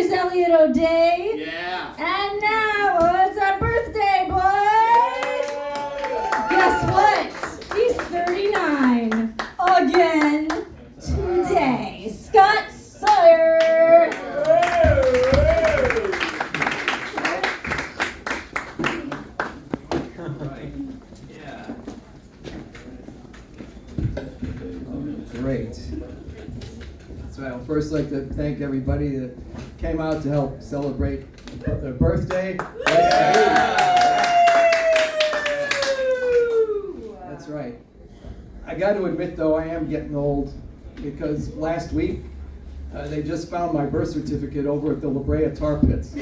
is Elliot O'Day. Yeah. And now it's our birthday, boys. Guess what? He's 39 again today. Scott Sawyer. Great. So I'd first like to thank everybody that came out to help celebrate their birthday. That's right. I got to admit, though, I am getting old because last week they just found my birth certificate over at the La Brea Tar Pits.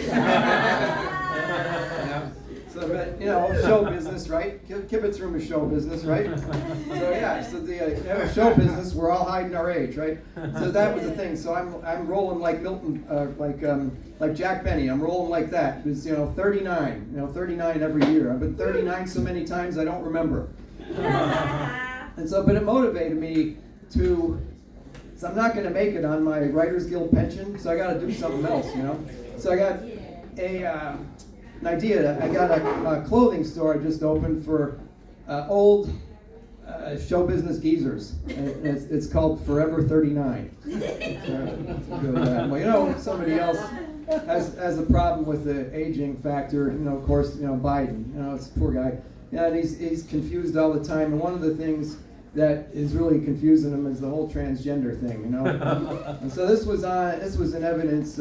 So, but, you know, show business, right? Kibitz Room is show business, right? So yeah, so the show business, we're all hiding our age, right? So that was the thing. So I'm rolling like Milton, like Jack Benny. I'm rolling like that because 39, 39 every year. I've been 39 so many times I don't remember. And so, but it motivated me to. So I'm not going to make it on my Writers Guild pension, so I got to do something else, So I got an idea. I got a clothing store I just opened for old show business geezers. And it's called Forever 39. Well, somebody else has a problem with the aging factor. Of course, Biden. It's a poor guy. Yeah, and he's confused all the time. And one of the things that is really confusing him is the whole transgender thing, And so this was in evidence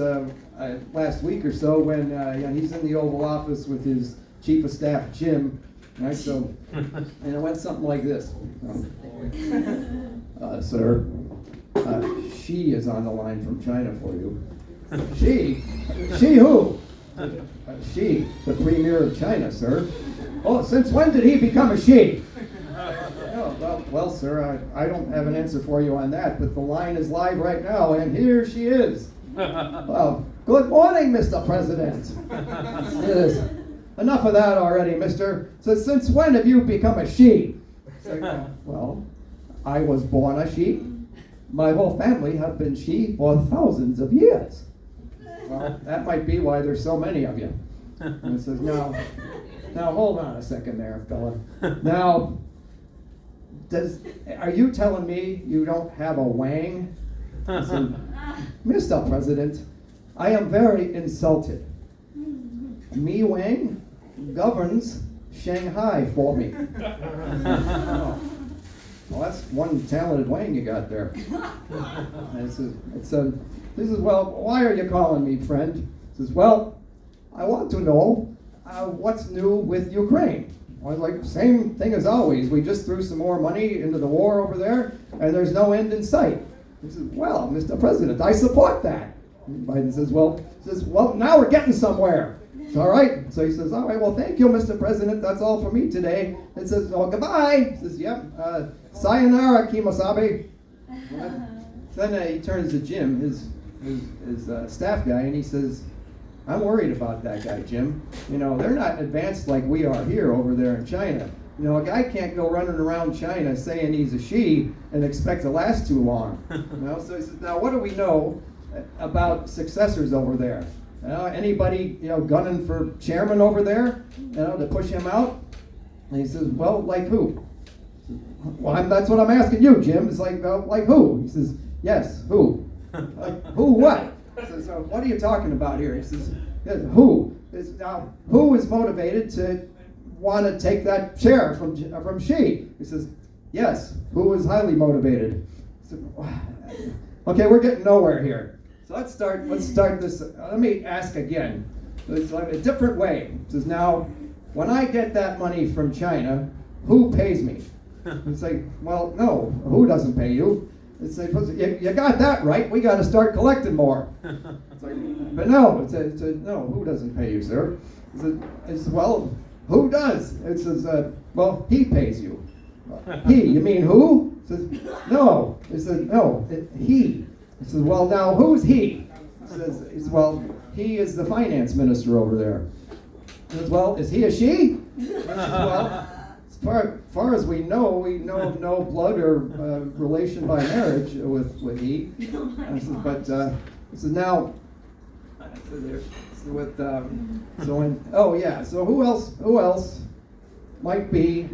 last week or so when he's in the Oval Office with his chief of staff Jim, right? So, and it went something like this: "Sir, she is on the line from China for you." She who? She, the premier of China, sir. Oh, since when did he become a she? Well, sir, I don't have an answer for you on that, but the line is live right now, and here she is. Well, good morning, Mr. President. Yes. Enough of that already, mister. So since when have you become a she? Well, I was born a she. My whole family have been she for thousands of years. Well, that might be why there's so many of you. And it says, now hold on a second there, fella. Now, are you telling me you don't have a wang? I said, Mr. President, I am very insulted. Me wang governs Shanghai for me. Oh. Well, that's one talented wang you got there. And he says, well, why are you calling me, friend? He says, well, I want to know what's new with Ukraine. I was like, same thing as always. We just threw some more money into the war over there, and there's no end in sight. He says, well, Mr. President, I support that. And Biden says, well, now we're getting somewhere. It's all right. So he says, all right, well, thank you, Mr. President. That's all for me today. And says, oh, goodbye. He says, yep. Sayonara, Kimosabe. Then he turns to Jim, his staff guy, and he says, I'm worried about that guy, Jim. They're not advanced like we are here over there in China. A guy can't go running around China saying he's a she and expect to last too long. So he says, now what do we know about successors over there? Anybody, gunning for chairman over there, to push him out? And he says, well, like who? Well, that's what I'm asking you, Jim. It's like who? He says, yes, who? Like, who what? Says, what are you talking about here? He says, who? Now, who is motivated to want to take that chair from she? He says, yes, who is highly motivated? Said, okay, we're getting nowhere here. So let's start this. Let me ask again. It's like a different way. He says, now, when I get that money from China, who pays me? It's like, well, no, who doesn't pay you? It's like, you got that right. We got to start collecting more. It's like, but no, no. Who doesn't pay you, sir? It's well, who does? It says, well, he pays you. He? You mean who? It says, no. It says, no. He. It says, well, now who's he? It says, well, he is the finance minister over there. It says, well, is he a she? It says, well. As far as we know of no blood or relation by marriage with he. But he says, now, with so who else might be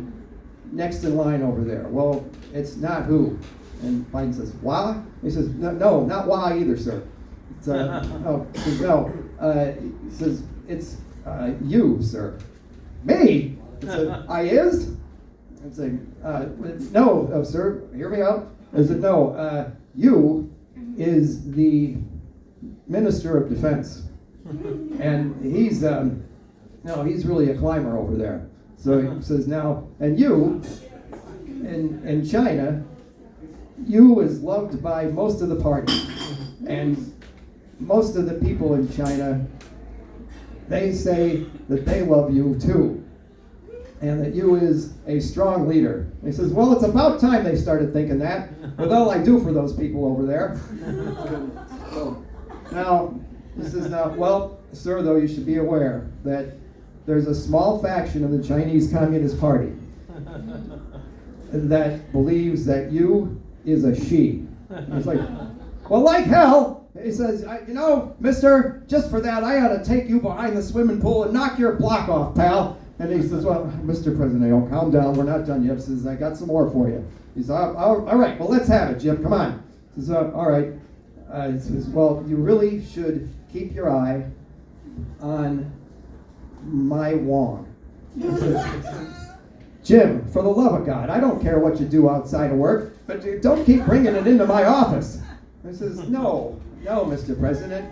next in line over there? Well, it's not who. And Biden says, why? He says, no, not why either, sir. It's, he says, it's you, sir. Me? He said, I is? I say, no, sir, hear me out. I said, no, you is the Minister of Defense. And he's really a climber over there. So he says, now, and you, in China, you is loved by most of the party. And most of the people in China, they say that they love you too. And that you is a strong leader. And he says, well, it's about time they started thinking that, with all I do for those people over there. So, now, he says, well, sir, though, you should be aware that there's a small faction of the Chinese Communist Party that believes that you is a she. And he's like, well, like hell. He says, mister, just for that, I ought to take you behind the swimming pool and knock your block off, pal. And he says, well, Mr. President, calm down. We're not done yet. He says, I got some more for you. He says, all right, well, let's have it, Jim. Come on. He says, all right. He says, well, you really should keep your eye on my Wong. Jim, for the love of God, I don't care what you do outside of work, but don't keep bringing it into my office. He says, no, Mr. President.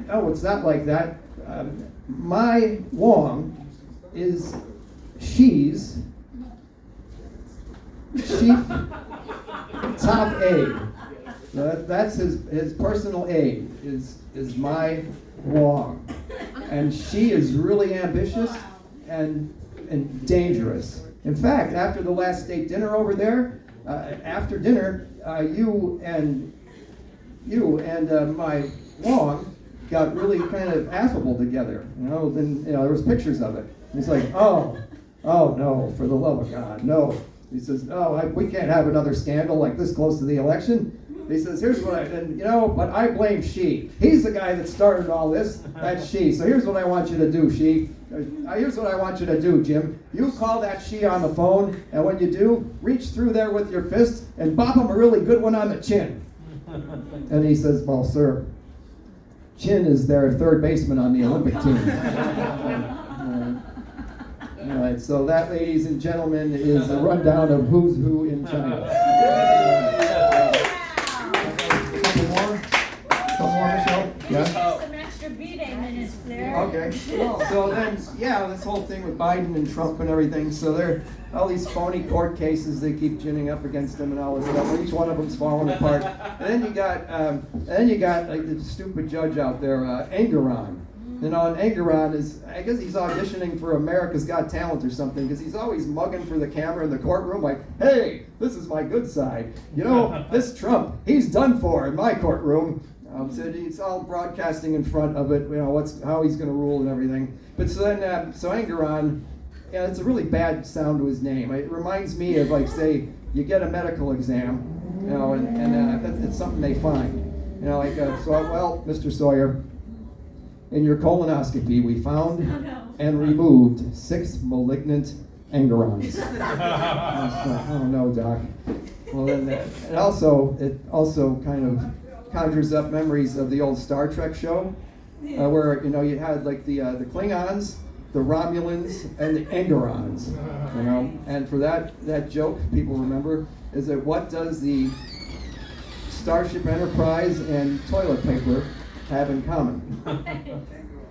No, it's not like that. My Wong is she's chief top aide. That's his personal aide is my Wong. And she is really ambitious and dangerous. In fact, after the last state dinner over there, after dinner, you and my Wong got really kind of affable together. Then there was pictures of it. And he's like, oh no, for the love of God, no. He says, we can't have another scandal like this close to the election. He says, here's what but I blame she. He's the guy that started all this. That's she. So here's what I want you to do, she. Here's what I want you to do, Jim. You call that she on the phone, and when you do, reach through there with your fist and bop him a really good one on the chin. And he says, well, sir, Chin is their third baseman on the Olympic team. All right, so that, ladies and gentlemen, is a rundown of who's who in China. Couple more, Michelle? Yeah? Some extra beating minutes there. Okay. So then, this whole thing with Biden and Trump and everything. So there, all these phony court cases they keep ginning up against them and all this stuff. Each one of them's falling apart. And then you got like the stupid judge out there, Engeron. And Engeron is, I guess he's auditioning for America's Got Talent or something, because he's always mugging for the camera in the courtroom like, hey, this is my good side. This Trump, he's done for in my courtroom. So it's all broadcasting in front of it, how he's going to rule and everything. But so Engeron, it's a really bad sound to his name. It reminds me of, like, say, you get a medical exam, and it's something they find. Mr. Sawyer, in your colonoscopy, we found and removed 6 malignant Engerons. Oh no, Doc. Well, then it also kind of conjures up memories of the old Star Trek show, where you had like the Klingons, the Romulans, and the Engerons. And for that joke, people remember is that what does the Starship Enterprise and toilet paper have in common?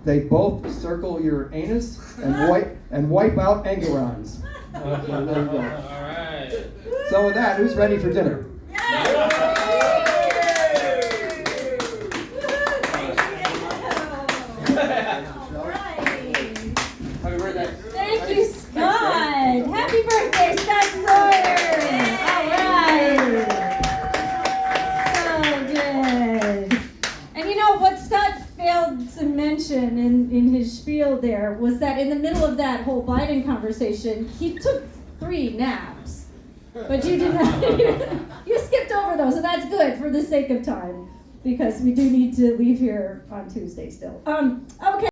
They both circle your anus and wipe out Engerons. So there you go. All right. So with that, who's ready for dinner? Happy birthday. Thank you, Scott. Happy birthday, Scott Sawyer. All right. So good. And what Scott failed to mention in his spiel there was that in the middle of that whole Biden conversation, he took 3 naps. But you did not. You skipped over those, so that's good for the sake of time, because we do need to leave here on Tuesday still. Okay.